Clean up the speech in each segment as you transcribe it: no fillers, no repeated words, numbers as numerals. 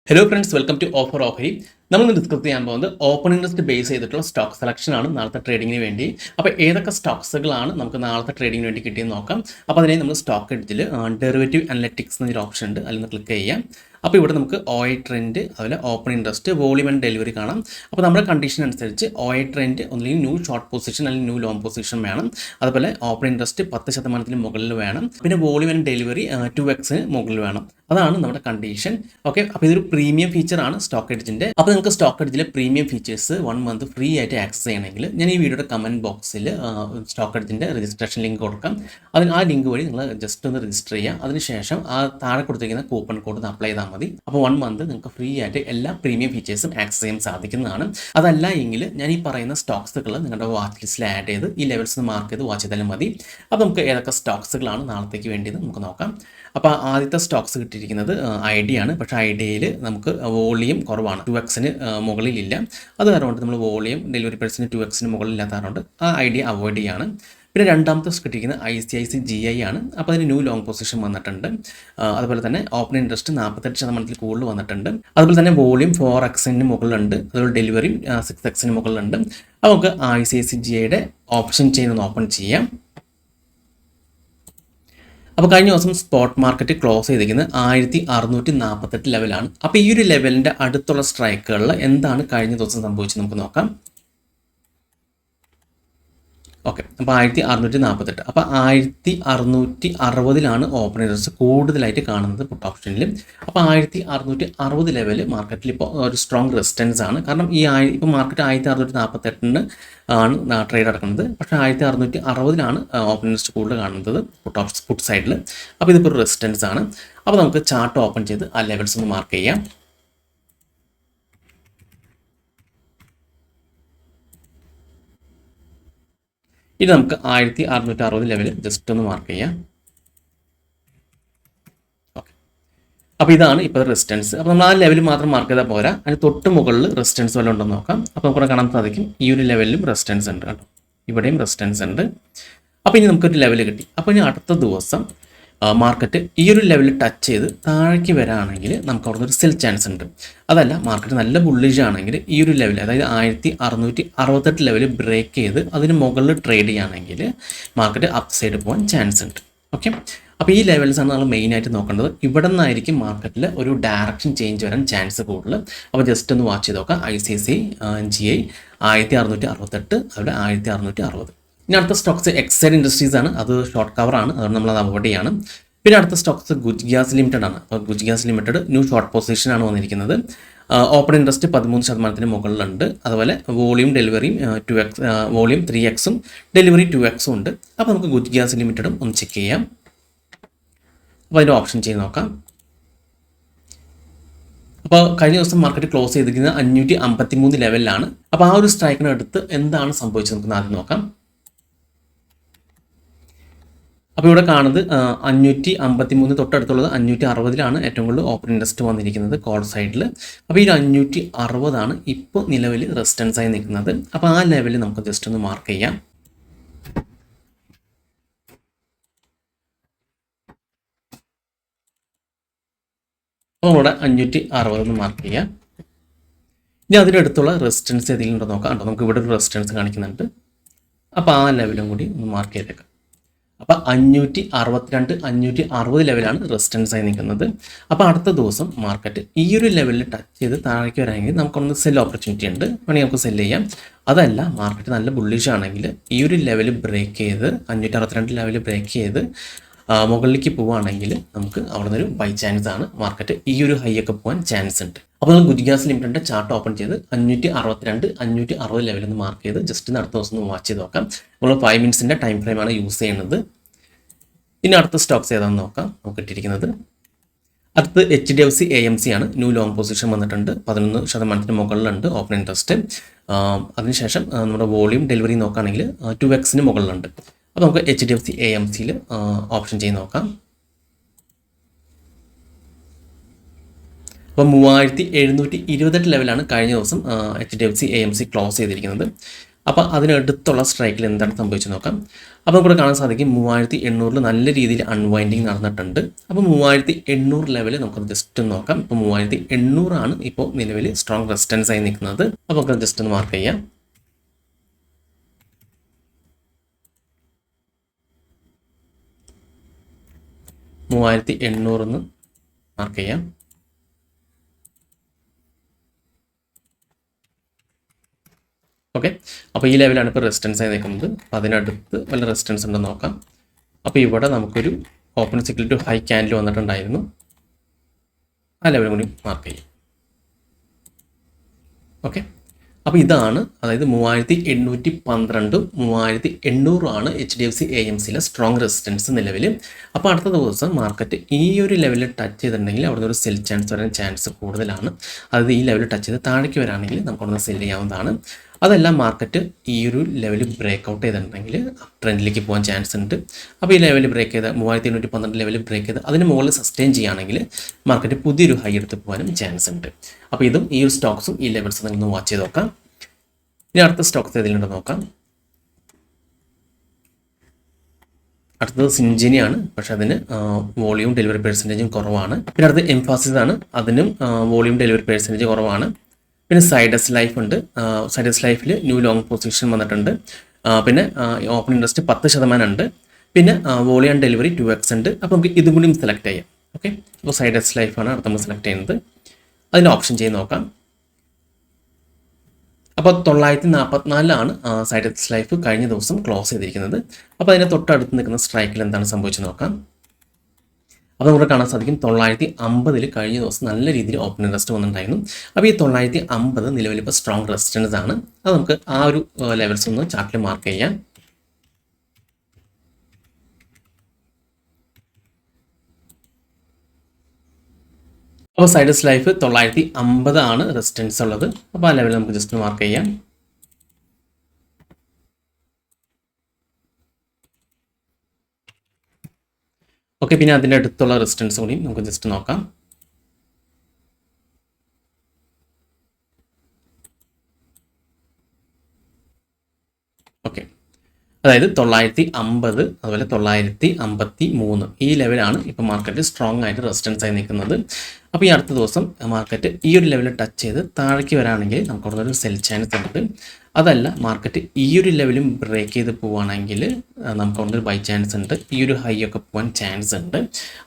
Hello friends, welcome to offer ഓഹരി. നമ്മൾ discuss ചെയ്യാൻ പോകുന്നത് ഓപ്പൺ ഇൻട്രസ്റ്റ് ബേസ് ചെയ്തിട്ടുള്ള സ്റ്റോക്ക് സെലക്ഷൻ ആണ് നാളത്തെ ട്രേഡിങ്ങിന് വേണ്ടി. അപ്പോൾ ഏതൊക്കെ സ്റ്റോക്സുകളാണ് നമുക്ക് നാളത്തെ ട്രേഡിങ്ങിന് വേണ്ടി കിട്ടിയെന്ന് നോക്കാം. അപ്പോൾ അതിനെ നമ്മൾ സ്റ്റോക്ക് എഡ്ജിൽ ഡെറിവേറ്റീവ് അനലറ്റിക്സ് എന്നൊരു ഓപ്ഷൻ ഉണ്ട്, അതിൽ നിന്ന് ക്ലിക്ക് ചെയ്യാം. അപ്പോൾ ഇവിടെ നമുക്ക് OI ട്രെൻഡ്, അതുപോലെ open interest, volume and delivery കാണാം. അപ്പോൾ നമ്മുടെ കണ്ടീഷൻ അനുസരിച്ച് OI ട്രെൻഡ് ഒന്നുകിൽ ന്യൂ ഷോർട്ട് പൊസിഷൻ അല്ലെങ്കിൽ ന്യൂ ലോങ് പൊസിഷൻ വേണം. അതുപോലെ ഓപ്പൺ ഇൻട്രസ്റ്റ് 10% മുകളിൽ വേണം. പിന്നെ വോളിയം ആൻഡ് ഡെലിവറി 2x മുകളിൽ വേണം. അതാണ് നമ്മുടെ കണ്ടീഷൻ. ഓക്കെ, അപ്പോൾ ഇതൊരു പ്രീമിയം ഫീച്ചറാണ് സ്റ്റോക്ക് എഡ്ജിൻ്റെ. അപ്പോൾ നിങ്ങൾക്ക് സ്റ്റോക്ക് എഡ്ജിലെ പ്രീമിയം ഫീച്ചേഴ്സ് 1 മന്ത് ഫ്രീ ആയിട്ട് ആക്സസ് ചെയ്യണമെങ്കിൽ ഞാൻ ഈ വീഡിയോയുടെ കമൻറ്റ് ബോക്സിൽ സ്റ്റോക്ക് എഡ്ജിൻ്റെ രജിസ്ട്രേഷൻ ലിങ്ക് കൊടുക്കാം. അതിന് ആ ലിങ്ക് വഴി നിങ്ങൾ ജസ്റ്റ് ഒന്ന് രജിസ്റ്റർ ചെയ്യുക. അതിനുശേഷം ആ താഴെ കൊടുത്തിരിക്കുന്ന കൂപ്പൺ കോഡ് അപ്ലൈ ചെയ്താൽ മതി. അപ്പോൾ 1 മന്ത് നിങ്ങൾക്ക് ഫ്രീ ആയിട്ട് എല്ലാ പ്രീമിയം ഫീച്ചേഴ്സും ആക്സസ് ചെയ്യാൻ സാധിക്കുന്നതാണ്. അതല്ല എങ്കിൽ ഞാൻ ഈ പറയുന്ന സ്റ്റോക്സുകൾ നിങ്ങളുടെ വാച്ച് ലിസ്റ്റിൽ ആഡ് ചെയ്ത് ഈ ലെവൽസ് മാർക്ക് ചെയ്ത് വാച്ച് ചെയ്താലും മതി. അപ്പോൾ നമുക്ക് ഏതൊക്കെ സ്റ്റോക്സുകളാണ് നാളത്തേക്ക് വേണ്ടിയത് നമുക്ക് നോക്കാം. അപ്പോൾ ആദ്യത്തെ സ്റ്റോക്സ് കിട്ടിയിരിക്കുന്നത് ഐഡിയ ആണ്. പക്ഷേ ഐഡിയയിൽ നമുക്ക് വോളിയം കുറവാണ്, 2x മുകളിലില്ല. അത് കാരണം കൊണ്ട് നമ്മൾ വോളിയം ഡെലിവറി പ്രൈസിന് 2x മുകളിലില്ലാത്ത കാരണം ആ ഐഡിയ അവോയ്ഡ് ചെയ്യാണ്. പിന്നെ രണ്ടാമത്തെ കിട്ടിയിരിക്കുന്നത് ICICI ആണ്. അപ്പോൾ അതിന് ന്യൂ ലോങ് പൊസിഷൻ വന്നിട്ടുണ്ട്. അതുപോലെ തന്നെ ഓപ്പൺ ഇൻട്രസ്റ്റ് 48% കൂടുതൽ വന്നിട്ടുണ്ട്. അതുപോലെ തന്നെ വോളിയം 4x മുകളിലുണ്ട്. അതുപോലെ ഡെലിവറിയും 6x മുകളിലുണ്ട്. അപ്പോൾ നമുക്ക് ICICIയുടെ ഓപ്ഷൻ ചെയിൻ ഒന്ന് ഓപ്പൺ ചെയ്യാം. അപ്പോൾ കഴിഞ്ഞ ദിവസം സ്പോട്ട് മാർക്കറ്റ് ക്ലോസ് ചെയ്തിരിക്കുന്നത് 1648 ലെവലാണ്. അപ്പോൾ ഈ ഒരു ലെവലിൻ്റെ അടുത്തുള്ള സ്ട്രൈക്കുകളിൽ എന്താണ് കഴിഞ്ഞ ദിവസം സംഭവിച്ചത് നമുക്ക് നോക്കാം. ഓക്കെ, അപ്പോൾ 1648. അപ്പോൾ 1660 ഓപ്പൺ ഇൻട്രസ്റ്റ് കൂടുതലായിട്ട് കാണുന്നത് പുട്ട് ഓപ്ഷനിൽ. അപ്പോൾ 1660 ലെവൽ മാർക്കറ്റിൽ ഇപ്പോൾ ഒരു സ്ട്രോങ് റെസിസ്റ്റൻസ് ആണ്. കാരണം ഇപ്പോൾ മാർക്കറ്റ് 1648 ആണ് ട്രേഡ് നടക്കുന്നത്. പക്ഷേ 1660 ഓപ്പൺ ഇൻട്രസ്റ്റ് കൂടുതൽ കാണുന്നത് പുട്ട് സൈഡിൽ. അപ്പോൾ ഇതിപ്പോൾ ഒരു റെസിസ്റ്റൻസ് ആണ്. അപ്പോൾ നമുക്ക് ചാർട്ട് ഓപ്പൺ ചെയ്ത് ആ ലെവൽസ് ഒന്ന് മാർക്ക് ചെയ്യാം. ഇത് നമുക്ക് 1660 ലെവൽ ജസ്റ്റ് ഒന്ന് മാർക്ക് ചെയ്യാം. ഓക്കെ, അപ്പോൾ ഇതാണ് ഇപ്പോൾ റെസിസ്റ്റൻസ്. അപ്പോൾ നമ്മൾ ആ ലെവൽ മാത്രം മാർക്ക് ചെയ്താൽ പോരാ, അതിന് തൊട്ട് മുകളിൽ റെസിസ്റ്റൻസ് വല്ലതും ഉണ്ടെന്ന് നോക്കാം. അപ്പോൾ നമുക്ക് കാണാൻ സാധിക്കും ഈ ഒരു ലെവലിലും റെസിസ്റ്റൻസ് ഉണ്ട് കേട്ടോ, ഇവിടെയും റെസിസ്റ്റൻസ് ഉണ്ട്. അപ്പോൾ ഇനി നമുക്കൊരു ലെവൽ കിട്ടി. അപ്പോൾ ഇനി അടുത്ത ദിവസം മാർക്കറ്റ് ഈ ഒരു ലെവലിൽ ടച്ച് ചെയ്ത് താഴേക്ക് വരാണെങ്കിൽ നമുക്ക് അവിടെ ഒരു സെൽ ചാൻസ് ഉണ്ട്. അതല്ല മാർക്കറ്റ് നല്ല ബുള്ളിഷ് ആണെങ്കിൽ ഈ ഒരു ലെവൽ, അതായത് 1668 ലെവൽ ബ്രേക്ക് ചെയ്ത് അതിന് മുകളിൽ ട്രേഡ് ചെയ്യുകയാണെങ്കിൽ മാർക്കറ്റ് അപ്പ് സൈഡ് പോകാൻ ചാൻസ് ഉണ്ട്. ഓക്കെ, അപ്പോൾ ഈ ലെവൽസാണ് നമ്മൾ മെയിനായിട്ട് നോക്കേണ്ടത്. ഇവിടെ നിന്നായിരിക്കും മാർക്കറ്റിൽ ഒരു ഡയറക്ഷൻ ചേഞ്ച് വരാൻ ചാൻസ് കൂടുതൽ. അപ്പോൾ ജസ്റ്റ് ഒന്ന് വാച്ച് ചെയ്ത് നോക്കാം. ICICI GI 1668, അവിടെ 1660. ഇനി അടുത്ത സ്റ്റോക്സ് എക്സൈഡ് ഇൻഡസ്ട്രീസ് ആണ്. അത് ഷോർട്ട് കവറാണ്, അതുകൊണ്ട് നമ്മളത് അവോയ്ഡ് ചെയ്യണം. പിന്നെ അടുത്ത സ്റ്റോക്സ് ഗുജ് ഗ്യാസ് ലിമിറ്റഡ് ആണ്. അപ്പോൾ Guj gas limited new short പൊസിഷനാണ് വന്നിരിക്കുന്നത്. ഓപ്പൺ ഇൻട്രസ്റ്റ് 13% മുകളിലുണ്ട്. അതുപോലെ വോളിയം ഡെലിവറിയും 2x, volume 3x delivery 2x ഉണ്ട്. അപ്പോൾ നമുക്ക് ഗുജ് ഗ്യാസ് ലിമിറ്റഡും ഒന്ന് ചെക്ക് ചെയ്യാം. അപ്പോൾ അതിൻ്റെ ഓപ്ഷൻ ചെയ്ത് നോക്കാം. അപ്പോൾ കഴിഞ്ഞ ദിവസം മാർക്കറ്റ് ക്ലോസ് ചെയ്തിരിക്കുന്നത് 553 ലെവലിലാണ്. അപ്പോൾ ആ ഒരു സ്ട്രൈക്കിനടുത്ത് എന്താണ് സംഭവിച്ചത് നമുക്ക് ആദ്യം നോക്കാം. അപ്പോൾ ഇവിടെ കാണുന്നത് 553 തൊട്ടടുത്തുള്ളത് 560 ഏറ്റവും കൂടുതൽ ഓപ്പൺ ഇൻട്രസ്റ്റ് വന്നിരിക്കുന്നത് കോൾ സൈഡിൽ. അപ്പോൾ ഈ 560 ഇപ്പോൾ നിലവിൽ റെസിസ്റ്റൻസ് ആയി നിൽക്കുന്നത്. അപ്പോൾ ആ ലെവലിൽ നമുക്ക് ജസ്റ്റ് ഒന്ന് മാർക്ക് ചെയ്യാം. അപ്പോൾ ഇവിടെ 560 മാർക്ക് ചെയ്യാം. ഇനി അതിനടുത്തുള്ള റെസിസ്റ്റൻസ് ഏതെങ്കിലും ഉണ്ടോ നോക്കാം. കേട്ടോ, നമുക്ക് ഇവിടെ ഒരു റെസിസ്റ്റൻസ് കാണിക്കുന്നുണ്ട്. അപ്പോൾ ആ ലെവലും കൂടി ഒന്ന് മാർക്ക് ചെയ്തേക്കാം. അപ്പോൾ 562, 560 ലെവലാണ് റെസിസ്റ്റൻസ് ആയി നിൽക്കുന്നത്. അപ്പോൾ അടുത്ത ദിവസം മാർക്കറ്റ് ഈ ഒരു ലെവലിൽ ടച്ച് ചെയ്ത് താഴേക്ക് വരാമെങ്കിൽ നമുക്കൊന്ന് സെൽ ഓപ്പർച്യൂണിറ്റി ഉണ്ട്, വേണമെങ്കിൽ നമുക്ക് സെല് ചെയ്യാം. അതല്ല മാർക്കറ്റ് നല്ല ബുള്ളിഷ് ആണെങ്കിൽ ഈ ഒരു ലെവൽ ബ്രേക്ക് ചെയ്ത് 562 ലെവൽ ബ്രേക്ക് ചെയ്ത് മുകളിലേക്ക് പോവുകയാണെങ്കിൽ നമുക്ക് അവിടെ നിന്നൊരു ബൈ ചാൻസ് ആണ്. മാർക്കറ്റ് ഈ ഒരു ഹൈ ഒക്കെ പോകാൻ ചാൻസ് ഉണ്ട്. അപ്പോൾ നമ്മൾ ഗുജ് ഗ്യാസ് ലിമിറ്റഡിൻ്റെ ചാർട്ട് ഓപ്പൺ ചെയ്ത് 562, 560 ലെവലിൽ നിന്ന് മാർക്ക് ചെയ്ത് ജസ്റ്റ് അടുത്ത ദിവസം ഒന്ന് വാച്ച് ചെയ്ത് നോക്കാം. നമ്മൾ 5 മിനിറ്റ്സിൻ്റെ ടൈം ഫ്രെയിമാണ് യൂസ് ചെയ്യുന്നത്. ഇനി അടുത്ത സ്റ്റോക്സ് ഏതാണെന്ന് നോക്കാം. നമുക്ക് ഇട്ടിരിക്കുന്നത് അടുത്ത് HDFC AMC ആണ്. ന്യൂ ലോങ് പൊസിഷൻ വന്നിട്ടുണ്ട്, 11% മുകളിലുണ്ട് ഓപ്പൺ ഇൻട്രസ്റ്റ്. അതിനുശേഷം നമ്മുടെ വോളിയം ഡെലിവറി നോക്കുകയാണെങ്കിൽ 2x മുകളിലുണ്ട്. അപ്പോൾ നമുക്ക് HDFC AMCയിൽ ഓപ്ഷൻ ചെയ്ത് നോക്കാം. അപ്പോൾ 3728 ലെവലാണ് കഴിഞ്ഞ ദിവസം HDFC AMC ക്ലോസ് ചെയ്തിരിക്കുന്നത്. അപ്പോൾ അതിനടുത്തുള്ള സ്ട്രൈക്കിൽ എന്താണ് സംഭവിച്ചത് നോക്കാം. അപ്പോൾ നമുക്ക് കാണാൻ സാധിക്കും 3800 നല്ല രീതിയിൽ അൺവൈൻഡിങ് നടന്നിട്ടുണ്ട്. അപ്പോൾ 3800 ലെവൽ നമുക്ക് ജസ്റ്റ് ഒന്ന് നോക്കാം. ഇപ്പോൾ 3800 ആണ് ഇപ്പോൾ നിലവിൽ സ്ട്രോങ് റെസിസ്റ്റൻസ് ആയി നിൽക്കുന്നത്. അപ്പോൾ നമുക്ക് ജസ്റ്റ് ഒന്ന് മാർക്ക് ചെയ്യാം. 3800 മാർക്ക് ചെയ്യാം. ഓക്കെ, അപ്പോൾ ഈ ലെവലാണ് ഇപ്പോൾ റെസിസ്റ്റൻസ് ആയി നിൽക്കുന്നത്. അപ്പോൾ അതിനടുത്ത് വല്ല റെസിസ്റ്റൻസ് ഉണ്ടെന്ന് നോക്കാം. അപ്പോൾ ഇവിടെ നമുക്കൊരു open signal to high candle വന്നിട്ടുണ്ടായിരുന്നു. ആ ലെവലും കൂടി മാർക്ക് ചെയ്യും. ഓക്കെ, അപ്പോൾ ഇതാണ്, അതായത് 3812 3800 ആണ് HDFC AMCയിലെ സ്ട്രോങ് റെസിസ്റ്റൻസ് നിലവിൽ. അപ്പോൾ അടുത്ത ദിവസം മാർക്കറ്റ് ഈ ഒരു ലെവലിൽ ടച്ച് ചെയ്തിട്ടുണ്ടെങ്കിൽ അവിടെ നിന്ന് ഒരു സെൽ ചാൻസ് വരാൻ ചാൻസ് കൂടുതലാണ്. അതായത് ഈ ലെവലിൽ ടച്ച് ചെയ്ത് താഴേക്ക് വരാണെങ്കിൽ നമുക്കവിടെ സെൽ ചെയ്യാവുന്നതാണ്. അതെല്ലാം മാർക്കറ്റ് ഈ ഒരു ലെവൽ ബ്രേക്ക് ഔട്ട് ചെയ്തിട്ടുണ്ടെങ്കിൽ ട്രെൻഡിലേക്ക് പോകാൻ ചാൻസ് ഉണ്ട്. അപ്പോൾ ഈ ലെവൽ ബ്രേക്ക് ചെയ്ത് 3812 ലെവൽ ബ്രേക്ക് ചെയ്ത് അതിന് മുകളിൽ സസ്റ്റെയിൻ ചെയ്യുകയാണെങ്കിൽ മാർക്കറ്റ് പുതിയൊരു ഹൈ എടുത്ത് പോകാനും ചാൻസ് ഉണ്ട്. അപ്പോൾ ഇതും ഈ ഒരു സ്റ്റോക്സും ഈ ലെവൽസ് നിങ്ങളൊന്ന് വാച്ച് ചെയ്ത് നോക്കാം. ഇനി അടുത്ത സ്റ്റോക്സ് ഏതിലുണ്ടെന്ന് നോക്കാം. അടുത്തത് സിൻജിനിയാണ്, പക്ഷെ അതിന് വോളിയം ഡെലിവറി പെർസെൻറ്റേജും കുറവാണ്. പിന്നെ അടുത്ത് എംഫാസിസ് ആണ്, അതിനും വോളിയം ഡെലിവറി പെർസെൻറ്റേജ് കുറവാണ്. പിന്നെ സൈഡസ് ലൈഫ് ഉണ്ട്. സൈഡസ് ലൈഫിൽ ന്യൂ ലോങ് പൊസിഷൻ വന്നിട്ടുണ്ട്. പിന്നെ ഓപ്പൺ ഇൻട്രസ്റ്റ് 10% ഉണ്ട്. പിന്നെ വോളിയം ഡെലിവറി 2x ഉണ്ട്. അപ്പോൾ നമുക്ക് ഇതും കൂടി സെലക്ട് ചെയ്യാം. ഓക്കെ, അപ്പോൾ സൈഡസ് ലൈഫാണ് അടുത്ത് നമ്മൾ സെലക്ട് ചെയ്യുന്നത്. അതിൻ്റെ ഓപ്ഷൻ ചെയ്ത് നോക്കാം. അപ്പോൾ 944 സൈഡസ് ലൈഫ് കഴിഞ്ഞ ദിവസം ക്ലോസ് ചെയ്തിരിക്കുന്നത്. അപ്പോൾ അതിന് തൊട്ടടുത്ത് നിൽക്കുന്ന സ്ട്രൈക്കിൽ എന്താണ് സംഭവിച്ചത് നോക്കാം. അപ്പോൾ നമുക്ക് കാണാൻ സാധിക്കും 950 കഴിഞ്ഞ ദിവസം നല്ല രീതിയിൽ ഓപ്പൺ ഇൻട്രസ്റ്റ് വന്നിട്ടുണ്ടായിരുന്നു. അപ്പോൾ ഈ 950 നിലവിൽ ഇപ്പോൾ സ്ട്രോങ് റെസിസ്റ്റൻസ് ആണ്. അത് നമുക്ക് ആ ഒരു ലെവൽസ് ഒന്ന് ചാർട്ടിൽ മാർക്ക് ചെയ്യാം. അപ്പോൾ സൈഡസ് ലൈഫ് 950 ആണ് റെസിസ്റ്റൻസ് ഉള്ളത്. അപ്പോൾ ആ ലെവൽ നമുക്ക് ജസ്റ്റ് മാർക്ക് ചെയ്യാം. ഓക്കെ, പിന്നെ അതിൻ്റെ അടുത്തുള്ള റെസിസ്റ്റൻസ് കൂടി നമുക്ക് ജസ്റ്റ് നോക്കാം. ഓക്കെ, അതായത് 950 അതുപോലെ 953 ഈ ലെവലാണ് ഇപ്പോൾ മാർക്കറ്റ് സ്ട്രോങ് ആയിട്ട് റെസിസ്റ്റൻസ് ആയി നിൽക്കുന്നത്. അപ്പോൾ ഈ അടുത്ത ദിവസം മാർക്കറ്റ് ഈ ഒരു ലെവലിൽ ടച്ച് ചെയ്ത് താഴേക്ക് വരാണെങ്കിൽ നമുക്ക് അവിടെ ഒരു സെൽ ചാൻസ് ഉണ്ട്. അതല്ല മാർക്കറ്റ് ഈ ഒരു ലെവലും ബ്രേക്ക് ചെയ്ത് പോവുകയാണെങ്കിൽ നമുക്ക് അവിടെ ഒരു ബൈ ചാൻസ് ഉണ്ട്. ഈ ഒരു ഹൈ ഒക്കെ പോകാൻ ചാൻസ് ഉണ്ട്.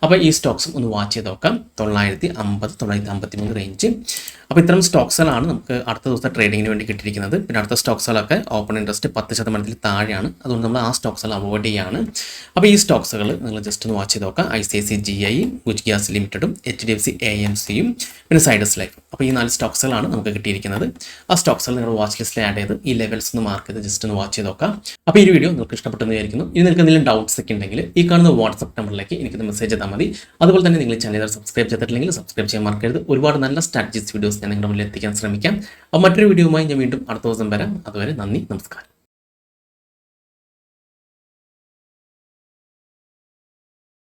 അപ്പോൾ ഈ സ്റ്റോക്സും ഒന്ന് വാച്ച് ചെയ്ത് നോക്കാം. 950 953 റേഞ്ച്. അപ്പോൾ ഇത്തരം സ്റ്റോക്സുകളാണ് നമുക്ക് അടുത്ത ദിവസത്തെ ട്രേഡിങ്ങിന് വേണ്ടി കിട്ടിയിരിക്കുന്നത്. പിന്നെ അടുത്ത സ്റ്റോക്സുകളൊക്കെ ഓപ്പൺ ഇൻട്രസ്റ്റ് 10% താഴെയാണ്. അതുകൊണ്ട് നമ്മൾ ആ സ്റ്റോക്സുകൾ അവോയ്ഡ് ചെയ്യുകയാണ്. അപ്പോൾ ഈ സ്റ്റോക്സുകൾ നിങ്ങൾ ജസ്റ്റ് ഒന്ന് വാച്ച് ചെയ്ത് നോക്കാം. ICICI, ഗുജ് ഗ്യാസ് ലിമിറ്റഡും HDFC AMCയും പിന്നെ സൈഡസ് ലൈഫ്. അപ്പോൾ ഈ 4 സ്റ്റോക്സുകളാണ് നമുക്ക് കിട്ടിയിരിക്കുന്നത്. ആ സ്റ്റോക്സുകൾ നിങ്ങൾ വാച്ച് ലിസ്റ്റിൽ ആഡ് ചെയ്ത് ഈ ലെവൽസ് ഒന്ന് മാർക്ക് ചെയ്ത് ജസ്റ്റ് ഒന്ന് വാച്ച് ചെയ്ത് നോക്കാം. അപ്പോൾ ഈ വീഡിയോ നിങ്ങൾക്ക് ഇഷ്ടപ്പെട്ടെന്ന് വിചാരിക്കുന്നു. ഇനി നിങ്ങൾക്ക് എന്തെങ്കിലും ഡൗട്ട്സ് ഒക്കെ ഉണ്ടെങ്കിൽ ഈ കാണുന്ന വാട്സ്ആപ്പ് നമ്പറിലേക്ക് എനിക്കൊന്ന് മെസ്സേജ് ചെയ്താൽ മതി. അതുപോലെ തന്നെ നിങ്ങൾ ചാനൽ സബ്സ്ക്രൈബ് ചെയ്തിട്ടില്ലെങ്കിൽ സബ്സ്ക്രൈബ് ചെയ്യാൻ മറക്കരുത്. ഒരുപാട് നല്ല സ്ട്രാറ്റജിസ് വീഡിയോസ് ഞാൻ നിങ്ങളുടെ മുന്നിൽ എത്തിക്കാൻ ശ്രമിക്കാം. അപ്പോൾ മറ്റൊരു വീഡിയോയുമായി ഞാൻ വീണ്ടും അടുത്ത ദിവസം വരാം. അതുവരെ നന്ദി, നമസ്കാരം.